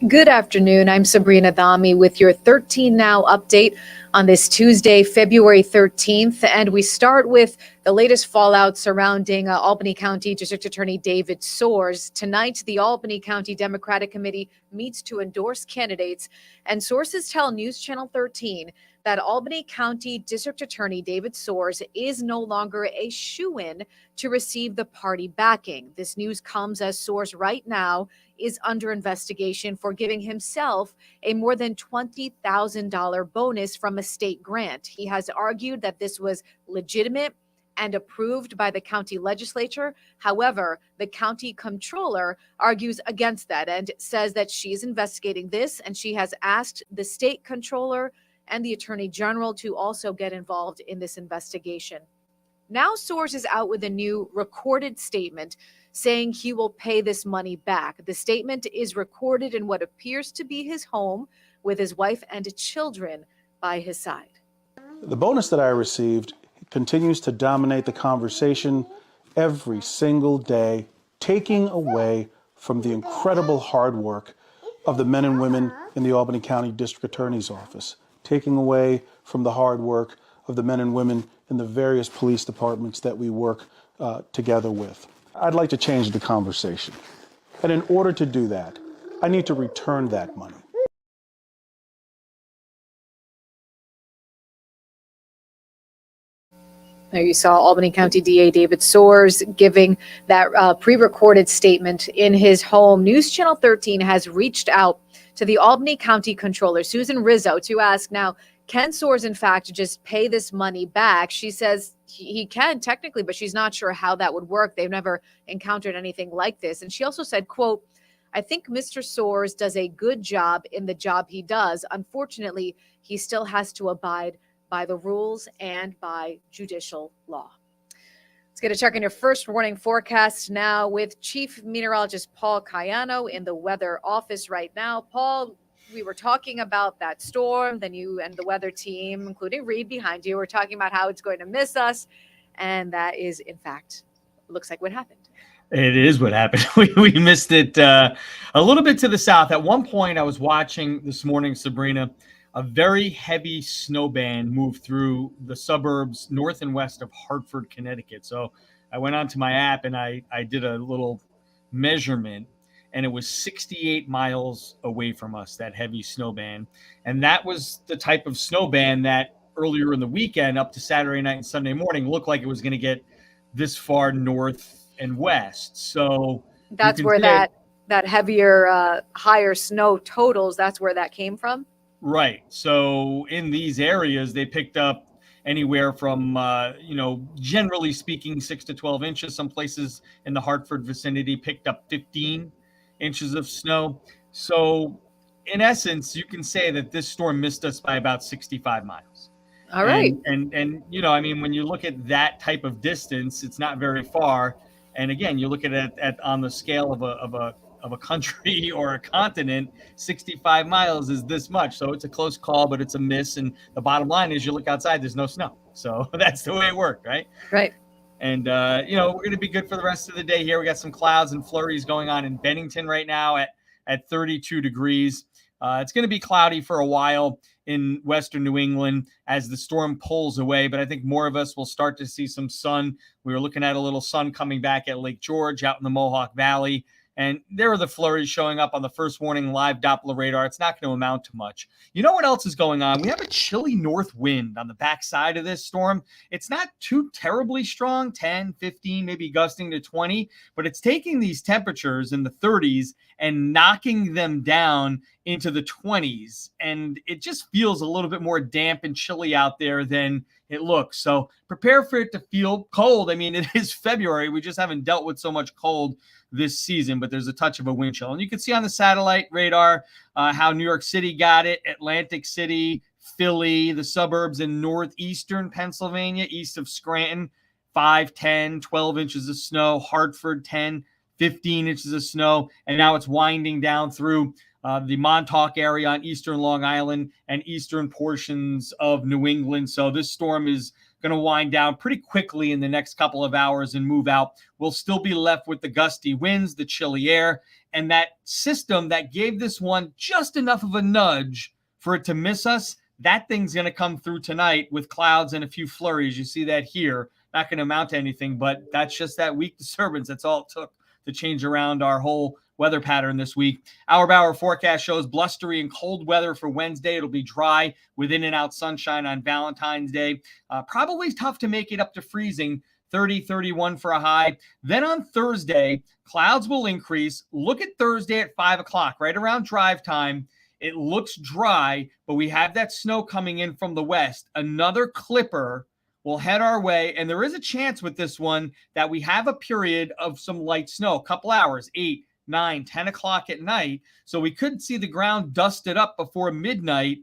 Good afternoon. I'm Sabrina Dhami with your 13 Now update on this Tuesday, February 13th. And we start with the latest fallout surrounding Albany County District Attorney David Soares. Tonight, the Albany County Democratic Committee meets to endorse candidates. And sources tell News Channel 13 that Albany County District Attorney David Soares is no longer a shoo-in to receive the party backing. This news comes as Soares right now is under investigation for giving himself a more than $20,000 bonus from a state grant. He has argued that this was legitimate and approved by the county legislature. However, the county comptroller argues against that and says that she is investigating this, and she has asked the state comptroller and the attorney general to also get involved in this investigation. Now Soares is out with a new recorded statement saying he will pay this money back. The statement is recorded in what appears to be his home with his wife and children by his side. The bonus that I received continues to dominate the conversation every single day, taking away from the incredible hard work of the men and women in the Albany County District Attorney's Office, taking away from the hard work of the men and women in the various police departments that we work together with. I'd like to change the conversation. And in order to do that, I need to return that money. There you saw Albany County DA David Soares giving that pre-recorded statement in his home. News Channel 13 has reached out to the Albany County Comptroller, Susan Rizzo, to ask now, can Soares in fact just pay this money back? She says he can technically, but she's not sure how that would work. They've never encountered anything like this. And she also said, quote, "I think Mr. Soares does a good job in the job he does. Unfortunately, he still has to abide by the rules and by judicial law." Let's get a check on your first warning forecast now with Chief Meteorologist Paul Cayano in the weather office right now. Paul, we were talking about that storm, then you and the weather team, including Reed behind you, were talking about how it's going to miss us. And that is, in fact, looks like what happened. It is what happened. We missed it a little bit to the south. At one point, I was watching this morning, Sabrina, a very heavy snow band moved through the suburbs north and west of Hartford, Connecticut. So I went onto my app and I did a little measurement, and it was 68 miles away from us, that heavy snow band. And that was the type of snow band that earlier in the weekend up to Saturday night and Sunday morning looked like it was going to get this far north and west. So that's where that heavier, higher snow totals, that's where that came from? Right. So in these areas, they picked up anywhere from, generally speaking, 6 to 12 inches. Some places in the Hartford vicinity picked up 15 inches of snow. So in essence, you can say that this storm missed us by about 65 miles. All right. And when you look at that type of distance, it's not very far. And again, you look at it on the scale of a country or a continent, 65 miles is this much. So it's a close call, but it's a miss. And the bottom line is you look outside, there's no snow. So that's the way it worked, right? Right. And, we're going to be good for the rest of the day here. We got some clouds and flurries going on in Bennington right now at 32 degrees. It's going to be cloudy for a while in western New England as the storm pulls away, but I think more of us will start to see some sun. We were looking at a little sun coming back at Lake George out in the Mohawk Valley. And there are the flurries showing up on the first warning live Doppler radar. It's not going to amount to much. You know what else is going on? We have a chilly north wind on the backside of this storm. It's not too terribly strong, 10, 15, maybe gusting to 20, but it's taking these temperatures in the 30s and knocking them down into the 20s. And it just feels a little bit more damp and chilly out there than it looks. So prepare for it to feel cold. I mean, it is February. We just haven't dealt with so much cold this season, but there's a touch of a wind chill. And you can see on the satellite radar how New York City got it, Atlantic City, Philly, the suburbs in northeastern Pennsylvania, east of Scranton, 5, 10, 12 inches of snow, Hartford, 10, 15 inches of snow. And now it's winding down through the Montauk area on eastern Long Island and eastern portions of New England. So this storm is going to wind down pretty quickly in the next couple of hours and move out. We'll still be left with the gusty winds, the chilly air, and that system that gave this one just enough of a nudge for it to miss us. That thing's going to come through tonight with clouds and a few flurries. You see that here. Not going to amount to anything, but that's just that weak disturbance. That's all it took to change around our whole weather pattern this week. Our hour forecast shows blustery and cold weather for Wednesday. It'll be dry with in and out sunshine on Valentine's Day. Probably tough to make it up to freezing. 30, 31 for a high. Then on Thursday, clouds will increase. Look at Thursday at 5 o'clock, right around drive time. It looks dry, but we have that snow coming in from the west. Another clipper will head our way, and there is a chance with this one that we have a period of some light snow, a couple hours, 8, 9, 10 o'clock at night. So we could see the ground dusted up before midnight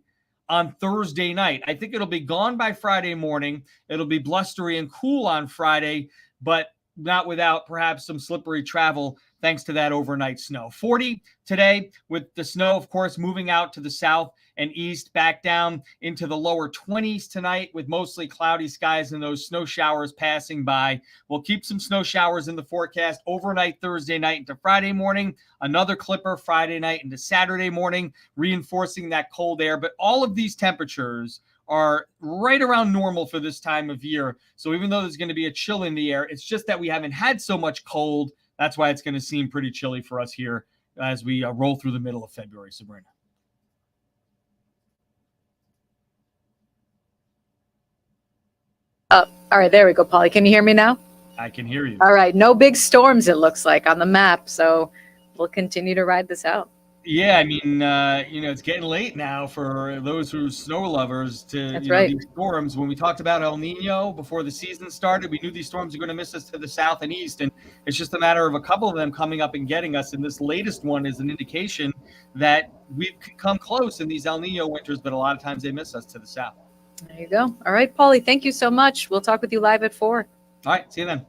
on Thursday night. I think it'll be gone by Friday morning. It'll be blustery and cool on Friday, but not without perhaps some slippery travel thanks to that overnight snow. 40 today with the snow, of course, moving out to the south and east, back down into the lower 20s tonight with mostly cloudy skies and those snow showers passing by. We'll keep some snow showers in the forecast overnight Thursday night into Friday morning, another clipper Friday night into Saturday morning, reinforcing that cold air. But all of these temperatures are right around normal for this time of year. So even though there's going to be a chill in the air, it's just that we haven't had so much cold. That's why it's going to seem pretty chilly for us here as we roll through the middle of February, Sabrina. All right, there we go, Polly. Can you hear me now? I can hear you. All right, no big storms, it looks like, on the map. So we'll continue to ride this out. Yeah, I mean, it's getting late now for those who are snow lovers to, That's right. these storms. When we talked about El Nino before the season started, we knew these storms are going to miss us to the south and east. And it's just a matter of a couple of them coming up and getting us. And this latest one is an indication that we've come close in these El Nino winters, but a lot of times they miss us to the south. There you go. All right, Polly, thank you so much. We'll talk with you live at 4. All right, see you then.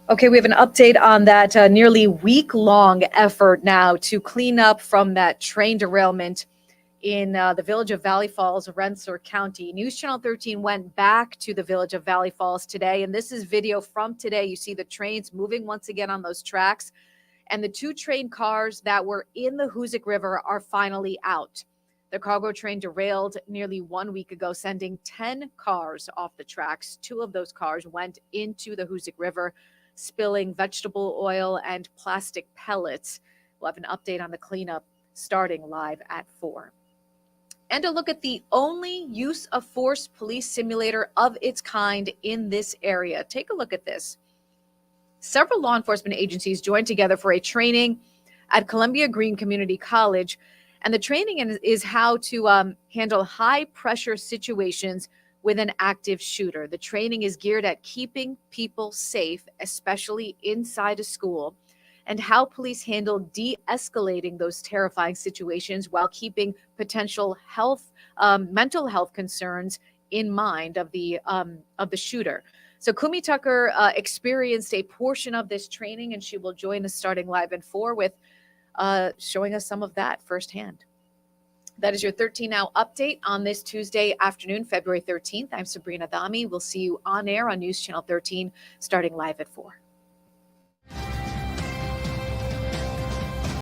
Okay, we have an update on that nearly week-long effort now to clean up from that train derailment in the village of Valley Falls, Rensselaer County. News Channel 13 went back to the village of Valley Falls today, and this is video from today. You see the trains moving once again on those tracks, and the 2 train cars that were in the Hoosick River are finally out. The cargo train derailed nearly 1 week ago, sending 10 cars off the tracks. 2 of those cars went into the Hoosick River, spilling vegetable oil and plastic pellets. We'll have an update on the cleanup starting live at 4. And a look at the only use of force police simulator of its kind in this area. Take a look at this. Several law enforcement agencies joined together for a training at Columbia Green Community College. And the training is how to handle high-pressure situations with an active shooter. The training is geared at keeping people safe, especially inside a school, and how police handle de-escalating those terrifying situations while keeping potential mental health concerns in mind of the shooter. So Kumi Tucker experienced a portion of this training, and she will join us starting live at 4 with showing us some of that firsthand. That is your 13 Now update on this Tuesday afternoon, February 13th. I'm Sabrina Dami. We'll see you on air on News Channel 13 starting live at 4.